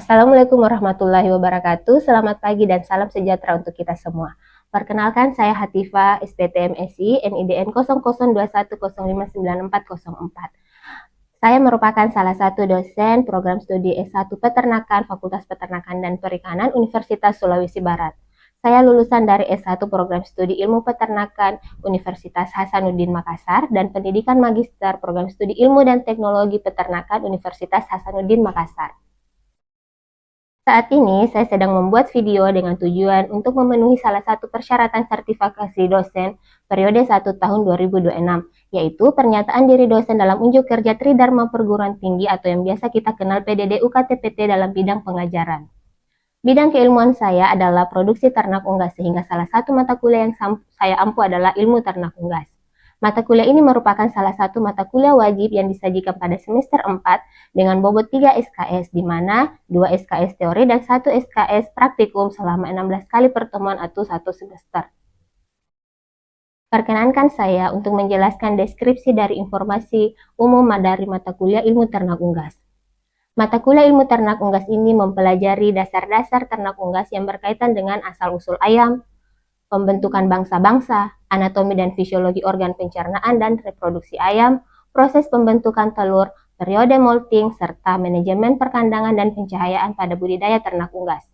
Assalamualaikum warahmatullahi wabarakatuh. Selamat pagi dan salam sejahtera untuk kita semua. Perkenalkan, saya Hatifa, SPTM SI, NIDN 0021059404. Saya merupakan salah satu dosen program studi S1 Peternakan Fakultas Peternakan dan Perikanan Universitas Sulawesi Barat. Saya lulusan dari S1 program studi Ilmu Peternakan Universitas Hasanuddin Makassar dan pendidikan magister program studi Ilmu dan Teknologi Peternakan Universitas Hasanuddin Makassar. Saat ini, saya sedang membuat video dengan tujuan untuk memenuhi salah satu persyaratan sertifikasi dosen periode 1 tahun 2026, yaitu pernyataan diri dosen dalam unjuk kerja Tridharma Perguruan Tinggi atau yang biasa kita kenal PDD UKT-PT dalam bidang pengajaran. Bidang keilmuan saya adalah produksi ternak unggas, sehingga salah satu mata kuliah yang saya ampu adalah ilmu ternak unggas. Mata kuliah ini merupakan salah satu mata kuliah wajib yang disajikan pada semester 4 dengan bobot 3 SKS, di mana 2 SKS teori dan 1 SKS praktikum selama 16 kali pertemuan atau 1 semester. Perkenankan saya untuk menjelaskan deskripsi dari informasi umum dari mata kuliah ilmu ternak unggas. Mata kuliah ilmu ternak unggas ini mempelajari dasar-dasar ternak unggas yang berkaitan dengan asal-usul ayam, pembentukan bangsa-bangsa, anatomi dan fisiologi organ pencernaan dan reproduksi ayam, proses pembentukan telur, periode molting, serta manajemen perkandangan dan pencahayaan pada budidaya ternak unggas.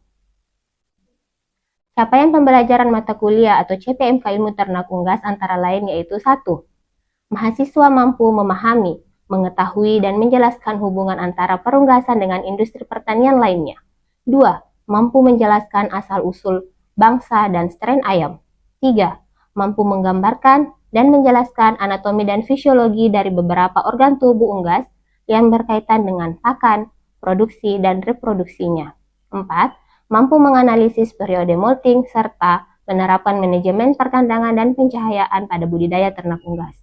Capaian pembelajaran mata kuliah atau CPMK ilmu ternak unggas antara lain yaitu 1. Mahasiswa mampu memahami, mengetahui, dan menjelaskan hubungan antara perunggasan dengan industri pertanian lainnya. 2. Mampu menjelaskan asal-usul bangsa dan strain ayam. 3. Mampu menggambarkan dan menjelaskan anatomi dan fisiologi dari beberapa organ tubuh unggas yang berkaitan dengan pakan, produksi, dan reproduksinya. 4. Mampu menganalisis periode molting serta menerapkan manajemen perkandangan dan pencahayaan pada budidaya ternak unggas.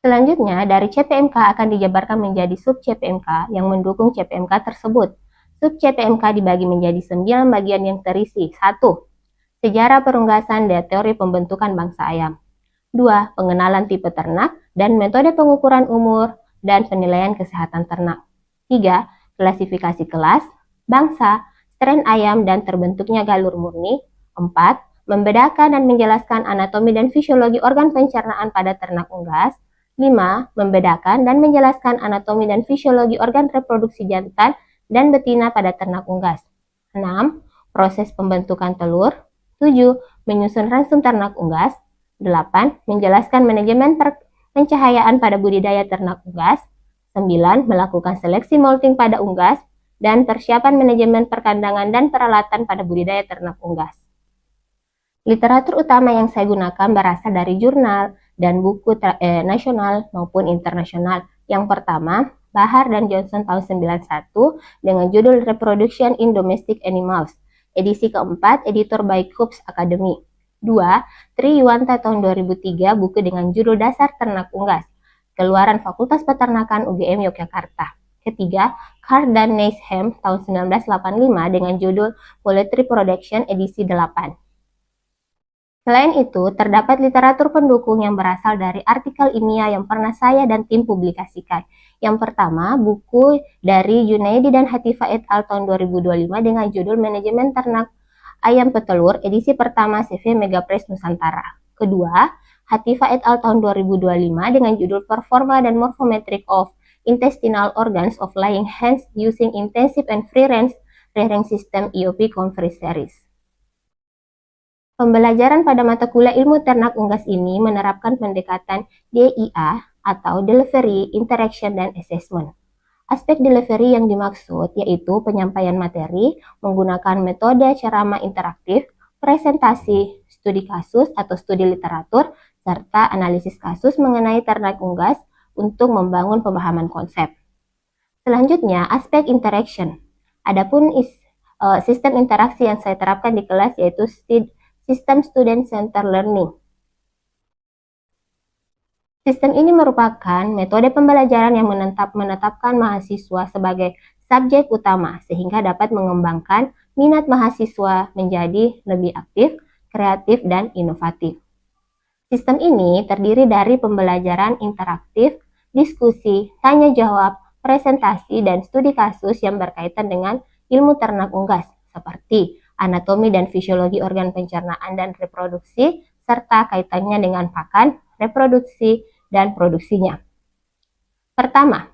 Selanjutnya, dari CPMK akan dijabarkan menjadi sub CPMK yang mendukung CPMK tersebut. Sub CPMK dibagi menjadi 9 bagian yang terisi. 1. Sejarah perunggasan dan teori pembentukan bangsa ayam. 2. Pengenalan tipe ternak dan metode pengukuran umur dan penilaian kesehatan ternak. 3. Klasifikasi kelas, bangsa, strain ayam dan terbentuknya galur murni. 4. Membedakan dan menjelaskan anatomi dan fisiologi organ pencernaan pada ternak unggas. 5. Membedakan dan menjelaskan anatomi dan fisiologi organ reproduksi jantan dan betina pada ternak unggas. 6. Proses pembentukan telur. 7. Menyusun ransum ternak unggas. 8. Menjelaskan manajemen pencahayaan pada budidaya ternak unggas. 9. Melakukan seleksi molting pada unggas dan persiapan manajemen perkandangan dan peralatan pada budidaya ternak unggas. Literatur utama yang saya gunakan berasal dari jurnal dan buku nasional maupun internasional. Yang pertama, Bahar dan Johnson tahun 91 dengan judul Reproduction in Domestic Animals. Edisi keempat, editor by Coops Academy. 2. Tri Yuwanta tahun 2003, buku dengan judul Dasar Ternak Unggas. Keluaran Fakultas Peternakan UGM Yogyakarta. Ketiga, Card dan Neesham tahun 1985 dengan judul Poultry Production edisi 8. Selain itu, terdapat literatur pendukung yang berasal dari artikel ilmiah yang pernah saya dan tim publikasikan. Yang pertama, buku dari Junaidi dan Hatifa et al. Tahun 2025 dengan judul Manajemen Ternak Ayam Petelur, edisi pertama CV Megapress Nusantara. Kedua, Hatifa et al. Tahun 2025 dengan judul Performa dan Morphometric of Intestinal Organs of Laying Hens Using Intensive and Free Range Rearing System EOP Conference Series. Pembelajaran pada mata kuliah ilmu ternak unggas ini menerapkan pendekatan DIA atau Delivery, Interaction, dan Assessment. Aspek delivery yang dimaksud yaitu penyampaian materi menggunakan metode ceramah interaktif, presentasi, studi kasus atau studi literatur, serta analisis kasus mengenai ternak unggas untuk membangun pemahaman konsep. Selanjutnya, aspek interaction. Adapun sistem interaksi yang saya terapkan di kelas yaitu Sistem Student Center Learning. Sistem ini merupakan metode pembelajaran yang menetapkan mahasiswa sebagai subjek utama sehingga dapat mengembangkan minat mahasiswa menjadi lebih aktif, kreatif, dan inovatif. Sistem ini terdiri dari pembelajaran interaktif, diskusi, tanya jawab, presentasi, dan studi kasus yang berkaitan dengan ilmu ternak unggas, seperti anatomi dan fisiologi organ pencernaan dan reproduksi, serta kaitannya dengan pakan, reproduksi, dan produksinya. Pertama,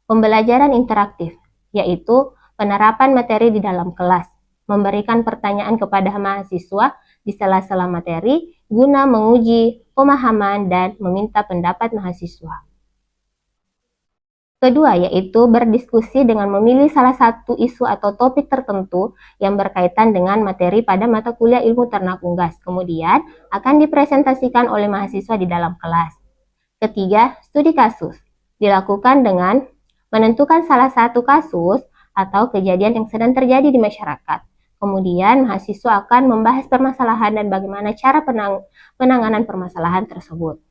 pembelajaran interaktif, yaitu penerapan materi di dalam kelas, memberikan pertanyaan kepada mahasiswa di sela-sela materi guna menguji pemahaman dan meminta pendapat mahasiswa. Kedua, yaitu berdiskusi dengan memilih salah satu isu atau topik tertentu yang berkaitan dengan materi pada mata kuliah ilmu ternak unggas. Kemudian, akan dipresentasikan oleh mahasiswa di dalam kelas. Ketiga, studi kasus. Dilakukan dengan menentukan salah satu kasus atau kejadian yang sedang terjadi di masyarakat. Kemudian, mahasiswa akan membahas permasalahan dan bagaimana cara penanganan permasalahan tersebut.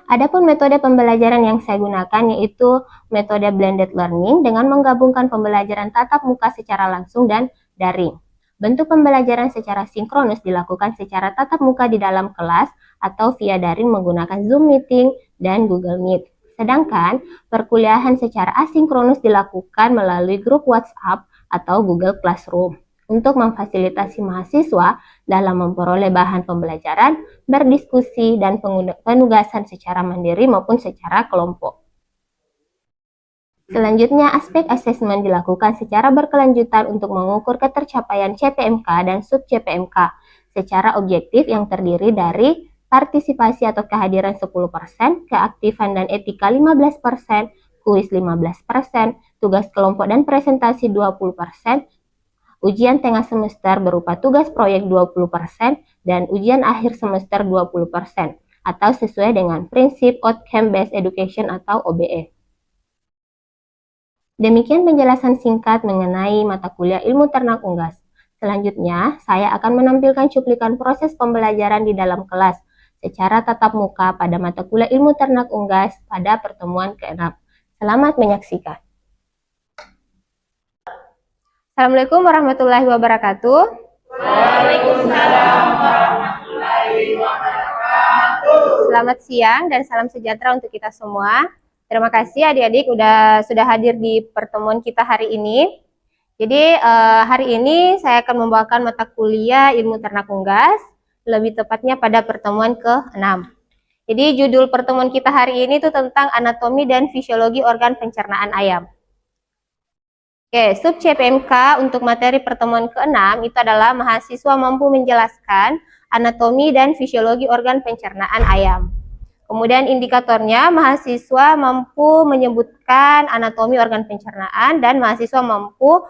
Adapun metode pembelajaran yang saya gunakan yaitu metode blended learning dengan menggabungkan pembelajaran tatap muka secara langsung dan daring. Bentuk pembelajaran secara sinkronus dilakukan secara tatap muka di dalam kelas atau via daring menggunakan Zoom Meeting dan Google Meet. Sedangkan perkuliahan secara asinkronus dilakukan melalui grup WhatsApp atau Google Classroom untuk memfasilitasi mahasiswa dalam memperoleh bahan pembelajaran, berdiskusi, dan penugasan secara mandiri maupun secara kelompok. Selanjutnya, aspek asesmen dilakukan secara berkelanjutan untuk mengukur ketercapaian CPMK dan sub-CPMK secara objektif yang terdiri dari partisipasi atau kehadiran 10%, keaktifan dan etika 15%, kuis 15%, tugas kelompok dan presentasi 20%, ujian tengah semester berupa tugas proyek 20%, dan ujian akhir semester 20%, atau sesuai dengan prinsip Outcome Based Education atau OBE. Demikian penjelasan singkat mengenai mata kuliah ilmu ternak unggas. Selanjutnya, saya akan menampilkan cuplikan proses pembelajaran di dalam kelas secara tatap muka pada mata kuliah ilmu ternak unggas pada pertemuan ke-6. Selamat menyaksikan. Assalamualaikum warahmatullahi wabarakatuh. Waalaikumsalam warahmatullahi wabarakatuh. Selamat siang dan salam sejahtera untuk kita semua. Terima kasih adik-adik sudah hadir di pertemuan kita hari ini. Jadi hari ini saya akan membawakan mata kuliah ilmu ternak unggas, lebih tepatnya pada pertemuan ke-6. Jadi judul pertemuan kita hari ini itu tentang anatomi dan fisiologi organ pencernaan ayam. Oke, sub CPMK untuk materi pertemuan ke-6 itu adalah mahasiswa mampu menjelaskan anatomi dan fisiologi organ pencernaan ayam. Kemudian indikatornya mahasiswa mampu menyebutkan anatomi organ pencernaan dan mahasiswa mampu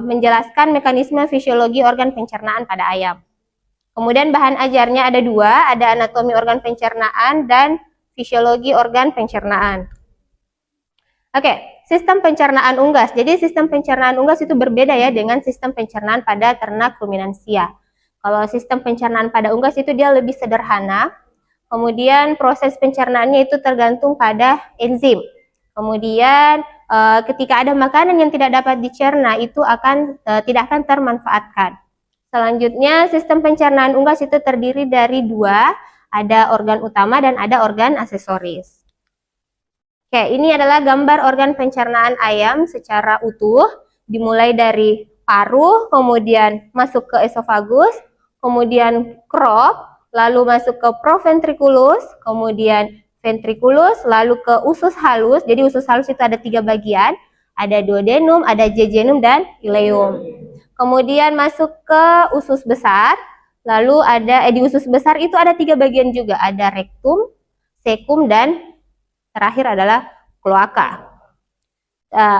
menjelaskan mekanisme fisiologi organ pencernaan pada ayam. Kemudian bahan ajarnya ada dua, ada anatomi organ pencernaan dan fisiologi organ pencernaan. Oke, sistem pencernaan unggas. Jadi sistem pencernaan unggas itu berbeda ya dengan sistem pencernaan pada ternak ruminansia. Kalau sistem pencernaan pada unggas itu dia lebih sederhana. Kemudian proses pencernaannya itu tergantung pada enzim. Kemudian ketika ada makanan yang tidak dapat dicerna itu tidak akan termanfaatkan. Selanjutnya sistem pencernaan unggas itu terdiri dari dua, ada organ utama dan ada organ aksesoris. Oke, ini adalah gambar organ pencernaan ayam secara utuh, dimulai dari paru, kemudian masuk ke esofagus, kemudian crop, lalu masuk ke proventriculus, kemudian ventriculus, lalu ke usus halus. Jadi usus halus itu ada 3 bagian, ada duodenum, ada jejunum, dan ileum. Kemudian masuk ke usus besar, lalu ada di usus besar itu ada 3 bagian juga, ada rektum, cecum, dan terakhir adalah kloaka.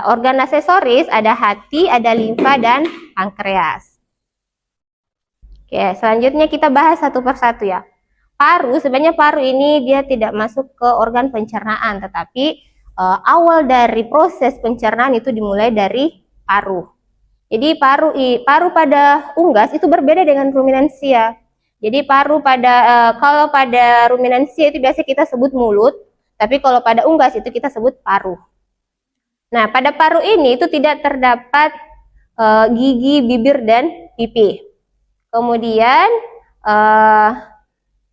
Organ aksesoris ada hati, ada limfa, dan pankreas. Oke, selanjutnya kita bahas satu persatu ya. Paru, sebenarnya paru ini dia tidak masuk ke organ pencernaan, tetapi awal dari proses pencernaan itu dimulai dari paru. Jadi paru pada unggas itu berbeda dengan ruminansia. Jadi paru kalau pada ruminansia itu biasa kita sebut mulut, tapi kalau pada unggas itu kita sebut paru. Nah, pada paru ini itu tidak terdapat gigi, bibir, dan pipi. Kemudian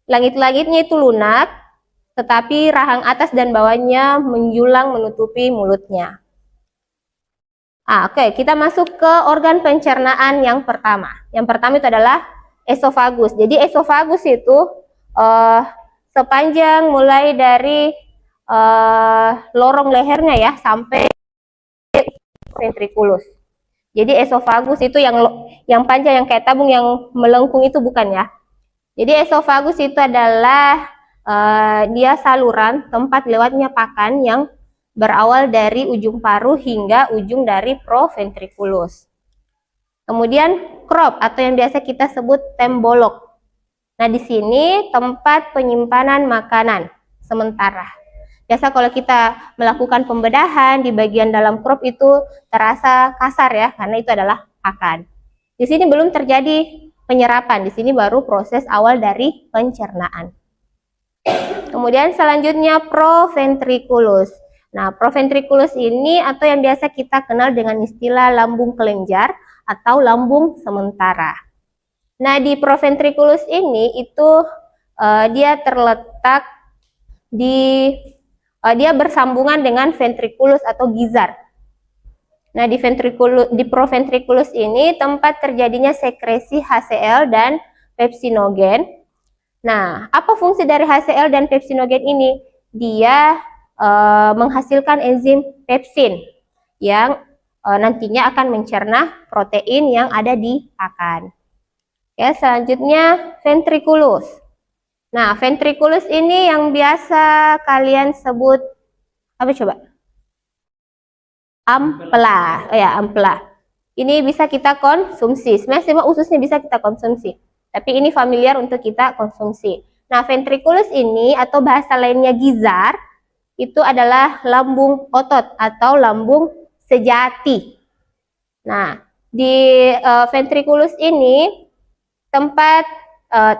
langit-langitnya itu lunak, tetapi rahang atas dan bawahnya menjulang menutupi mulutnya. Oke, kita masuk ke organ pencernaan yang pertama. Yang pertama itu adalah esofagus. Jadi esofagus itu sepanjang mulai dari lorong lehernya ya sampai ventriculus. Jadi esofagus itu yang panjang, yang kayak tabung, yang melengkung itu bukan ya. Jadi esofagus itu adalah dia saluran tempat lewatnya pakan yang berawal dari ujung paru hingga ujung dari proventriculus. Kemudian crop atau yang biasa kita sebut tembolok. Nah, di sini tempat penyimpanan makanan sementara. Biasa kalau kita melakukan pembedahan di bagian dalam crop itu terasa kasar ya, karena itu adalah pakan. Di sini belum terjadi penyerapan, di sini baru proses awal dari pencernaan. Kemudian selanjutnya proventriculus. Nah, proventriculus ini atau yang biasa kita kenal dengan istilah lambung kelenjar atau lambung sementara. Nah, di proventriculus ini itu dia terletak dia bersambungan dengan ventriculus atau gizar. Nah, di proventriculus ini tempat terjadinya sekresi HCl dan pepsinogen. Nah, apa fungsi dari HCl dan pepsinogen ini? Dia menghasilkan enzim pepsin yang nantinya akan mencerna protein yang ada di pakan. Ya, selanjutnya ventriculus. Nah, ventriculus ini yang biasa kalian sebut apa coba? Ampela. Ya, ampela. Ini bisa kita konsumsi. Sebenarnya ususnya bisa kita konsumsi. Tapi ini familiar untuk kita konsumsi. Nah, ventriculus ini atau bahasa lainnya gizar itu adalah lambung otot atau lambung sejati. Nah, di ventriculus ini tempat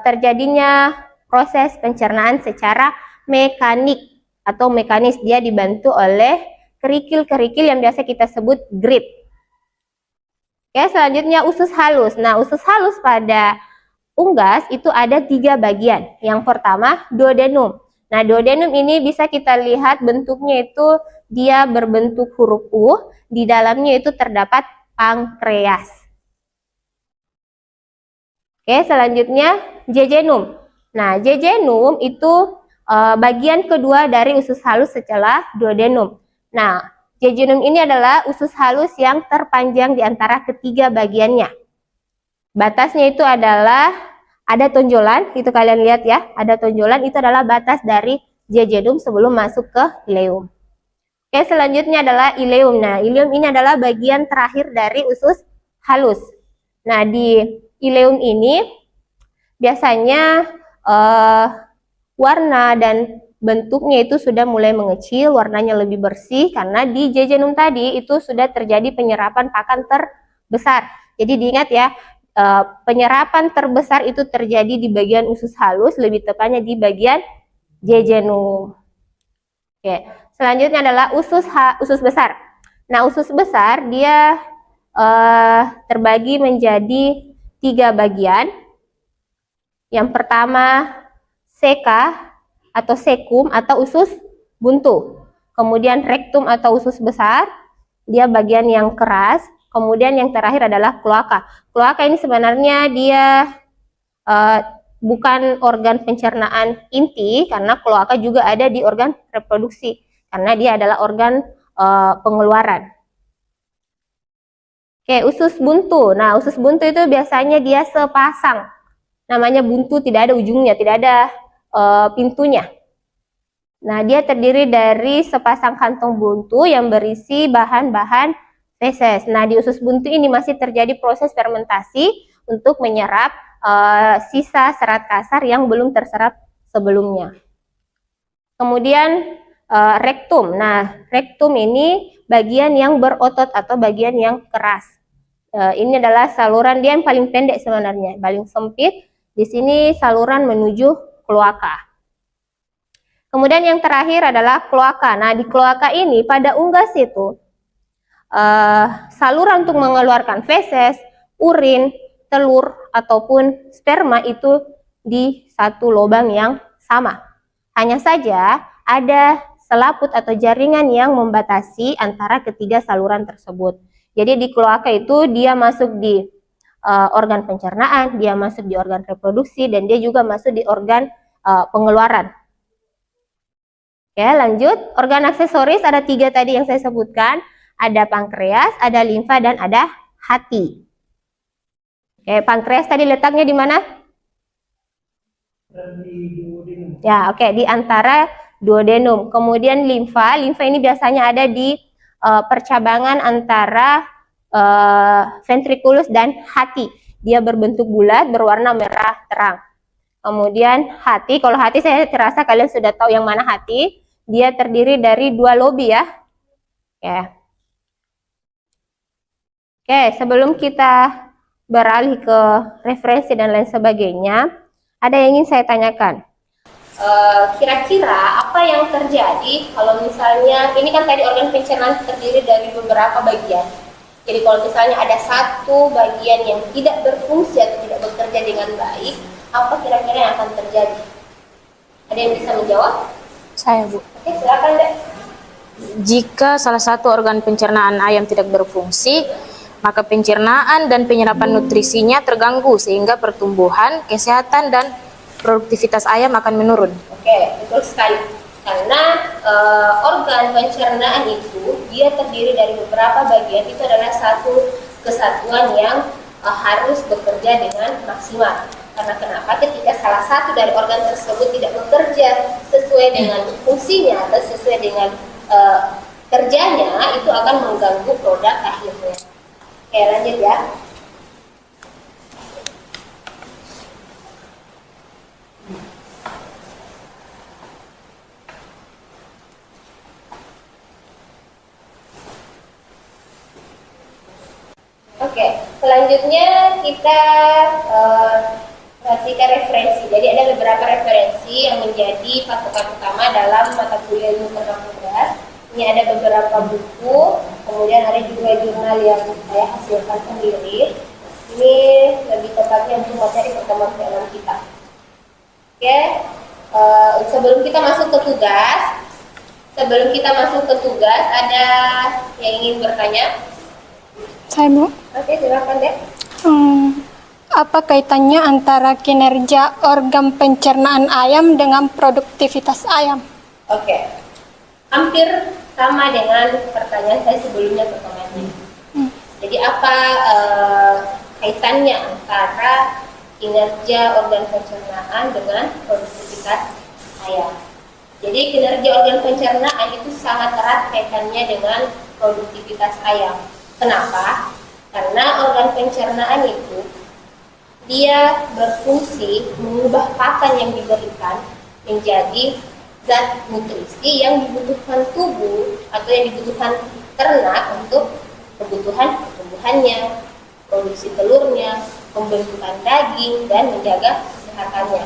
terjadinya proses pencernaan secara mekanik atau mekanis. Dia dibantu oleh kerikil-kerikil yang biasa kita sebut grid. Oke, selanjutnya usus halus. Nah, usus halus pada unggas itu ada 3 bagian. Yang pertama, duodenum. Nah, duodenum ini bisa kita lihat bentuknya itu dia berbentuk huruf U, di dalamnya itu terdapat pankreas. Oke, selanjutnya jejunum. Nah, jejunum itu bagian kedua dari usus halus setelah duodenum. Nah, jejunum ini adalah usus halus yang terpanjang di antara ketiga bagiannya. Batasnya itu adalah ada tonjolan, itu kalian lihat ya, ada tonjolan, itu adalah batas dari jejunum sebelum masuk ke ileum. Oke, selanjutnya adalah ileum. Nah, ileum ini adalah bagian terakhir dari usus halus. Nah, di ileum ini biasanya warna dan bentuknya itu sudah mulai mengecil, warnanya lebih bersih, karena di jejunum tadi itu sudah terjadi penyerapan pakan terbesar. Jadi diingat ya, penyerapan terbesar itu terjadi di bagian usus halus, lebih tepatnya di bagian jejunum. Oke, selanjutnya adalah usus besar. Nah, usus besar dia terbagi menjadi 3 bagian. Yang pertama seka atau sekum atau usus buntu. Kemudian rektum atau usus besar, dia bagian yang keras. Kemudian yang terakhir adalah kloaka. Kloaka ini sebenarnya dia bukan organ pencernaan inti, karena kloaka juga ada di organ reproduksi, karena dia adalah organ pengeluaran. Oke, usus buntu. Nah, usus buntu itu biasanya dia sepasang. Namanya buntu, tidak ada ujungnya, tidak ada pintunya. Nah, dia terdiri dari sepasang kantong buntu yang berisi bahan-bahan feses. Nah, di usus buntu ini masih terjadi proses fermentasi untuk menyerap sisa serat kasar yang belum terserap sebelumnya. Kemudian rektum. Nah, rektum ini bagian yang berotot atau bagian yang keras. Ini adalah saluran, dia yang paling pendek sebenarnya, paling sempit. Di sini saluran menuju kloaka. Kemudian yang terakhir adalah kloaka. Nah, di kloaka ini pada unggas itu saluran untuk mengeluarkan feses, urin, telur ataupun sperma itu di satu lubang yang sama. Hanya saja ada selaput atau jaringan yang membatasi antara ketiga saluran tersebut. Jadi di kloaka itu dia masuk di organ pencernaan, dia masuk di organ reproduksi, dan dia juga masuk di organ pengeluaran. Oke, lanjut. Organ aksesoris ada 3 tadi yang saya sebutkan. Ada pankreas, ada limfa, dan ada hati. Oke, pankreas tadi letaknya di mana? Ya, oke, di antara duodenum. Kemudian limfa ini biasanya ada di percabangan antara ventriculus dan hati. Dia berbentuk bulat, berwarna merah terang. Kemudian hati, kalau hati saya terasa kalian sudah tahu yang mana hati. Dia terdiri dari 2 lobi ya. Oke, sebelum kita beralih ke referensi dan lain sebagainya, ada yang ingin saya tanyakan. Kira-kira apa yang terjadi kalau misalnya, ini kan tadi organ pencernaan terdiri dari beberapa bagian. Jadi kalau misalnya ada satu bagian yang tidak berfungsi atau tidak bekerja dengan baik, apa kira-kira yang akan terjadi? Ada yang bisa menjawab? Saya, Bu. Oke, silakan deh. Jika salah satu organ pencernaan ayam tidak berfungsi, maka pencernaan dan penyerapan nutrisinya terganggu sehingga pertumbuhan, kesehatan, dan produktivitas ayam akan menurun. Oke, betul sekali. Karena organ pencernaan itu dia terdiri dari beberapa bagian, itu adalah satu kesatuan yang harus bekerja dengan maksimal. Karena kenapa? Ketika salah satu dari organ tersebut tidak bekerja sesuai dengan fungsinya atau sesuai dengan kerjanya, itu akan mengganggu produk akhirnya. Oke, lanjut ya. Oke, selanjutnya kita perhatikan referensi. Jadi ada beberapa referensi yang menjadi patokan utama dalam mata kuliah ilmu ternak beras. Ini ada beberapa buku, kemudian ada juga jurnal yang saya hasilkan sendiri. Ini lebih tepatnya untuk materi pertemuan dalam kita. Oke, sebelum kita masuk ke tugas, ada yang ingin bertanya? Saya, Bu. Oke, silakan deh. Apa kaitannya antara kinerja organ pencernaan ayam dengan produktivitas ayam? Oke, hampir sama dengan pertanyaan saya sebelumnya pertanyaannya. Jadi apa kaitannya antara kinerja organ pencernaan dengan produktivitas ayam? Jadi kinerja organ pencernaan itu sangat erat kaitannya dengan produktivitas ayam. Kenapa? Karena organ pencernaan itu dia berfungsi mengubah pakan yang diberikan menjadi zat nutrisi yang dibutuhkan tubuh atau yang dibutuhkan ternak untuk kebutuhan pertumbuhannya, produksi telurnya, pembentukan daging, dan menjaga kesehatannya.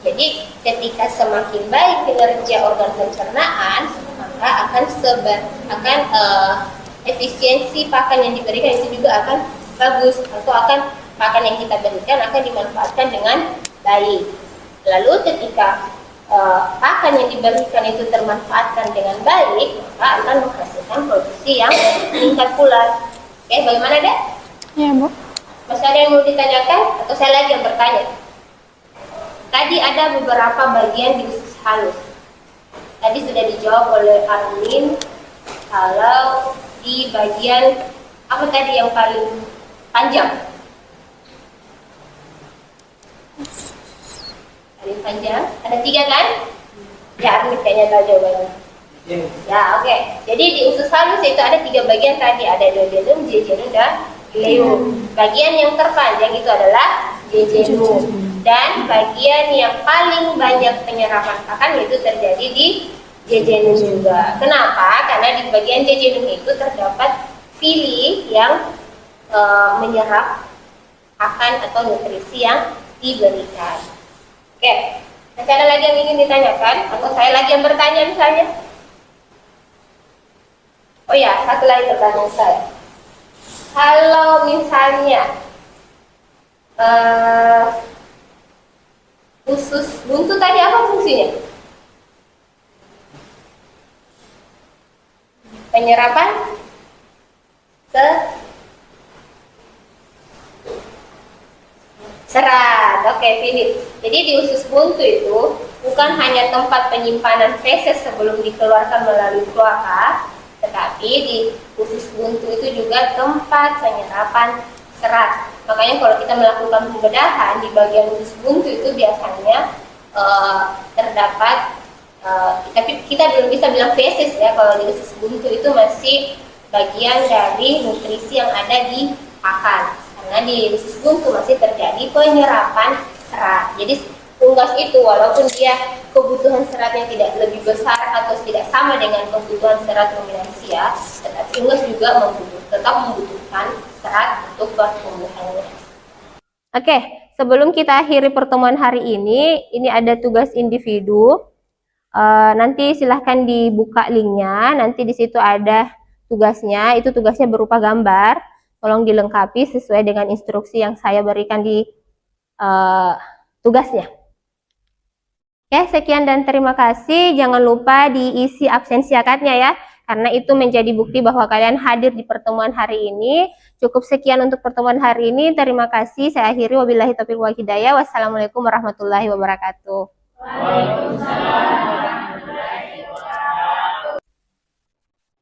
Jadi ketika semakin baik kinerja organ pencernaan, maka akan efisiensi pakan yang diberikan itu juga akan bagus, atau pakan yang kita berikan akan dimanfaatkan dengan baik. Lalu ketika pakan yang diberikan itu termanfaatkan dengan baik, maka akan menghasilkan produksi yang meningkat pula. Oke, bagaimana deh? Ya, Bu. Masih ada yang mau ditanyakan atau saya lagi yang bertanya? Tadi ada beberapa bagian di usus halus. Tadi sudah dijawab oleh Armin. Kalau di bagian apa tadi yang paling panjang? Paling panjang ada 3 kan? Ya, Armin kayaknya tahu jawabannya. Ya, oke. Jadi di usus halus itu ada 3 bagian tadi, ada duodenum, jejunum, dan ileum. Bagian yang terpanjang itu adalah jejunum, dan bagian yang paling banyak penyerapan pakan itu terjadi di jejunum juga. Kenapa? Karena di bagian jejunum itu terdapat villi yang menyerap pakan atau nutrisi yang diberikan. Oke, masih ada lagi yang ingin ditanyakan atau saya lagi yang bertanya misalnya? Oh ya, satu lagi pertanyaan saya. Kalau misalnya usus buntu tadi apa fungsinya? penyerapan serat. Oke, Philip. Jadi di usus buntu itu bukan hanya tempat penyimpanan feses sebelum dikeluarkan melalui kloaka, tetapi di usus buntu itu juga tempat penyerapan serat. Makanya kalau kita melakukan pembedahan di bagian usus buntu itu biasanya terdapat, tapi kita belum bisa bilang feses ya, kalau di usus buntu itu masih bagian dari nutrisi yang ada di pakan. Karena di usus buntu masih terjadi penyerapan serat. Jadi unggas itu walaupun dia kebutuhan seratnya tidak lebih besar atau tidak sama dengan kebutuhan serat ruminansia, tetapi unggas juga tetap membutuhkan serat untuk pertumbuhannya. Oke, sebelum kita akhiri pertemuan hari ini ada tugas individu. Nanti silahkan dibuka linknya. Nanti di situ ada tugasnya. Itu tugasnya berupa gambar. Tolong dilengkapi sesuai dengan instruksi yang saya berikan di tugasnya. Oke, sekian dan terima kasih. Jangan lupa diisi absensi akadnya ya, karena itu menjadi bukti bahwa kalian hadir di pertemuan hari ini. Cukup sekian untuk pertemuan hari ini. Terima kasih. Saya akhiri. Wabillahi taufiq wal hidayah. Wassalamualaikum warahmatullahi wabarakatuh.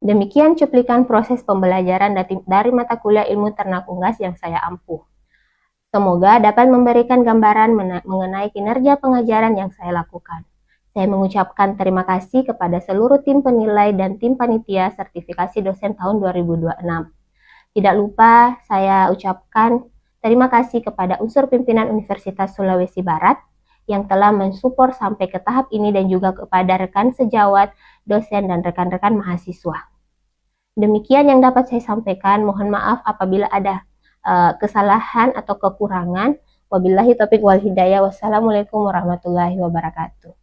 Demikian cuplikan proses pembelajaran dari mata kuliah ilmu ternak unggas yang saya ampuh. Semoga dapat memberikan gambaran mengenai kinerja pengajaran yang saya lakukan. Saya mengucapkan terima kasih kepada seluruh tim penilai dan tim panitia sertifikasi dosen tahun 2026. Tidak lupa saya ucapkan terima kasih kepada unsur pimpinan Universitas Sulawesi Barat yang telah mensupport sampai ke tahap ini dan juga kepada rekan sejawat, dosen, dan rekan-rekan mahasiswa. Demikian yang dapat saya sampaikan. Mohon maaf apabila ada kesalahan atau kekurangan. Wabillahi taufiq wal hidayah. Wassalamualaikum warahmatullahi wabarakatuh.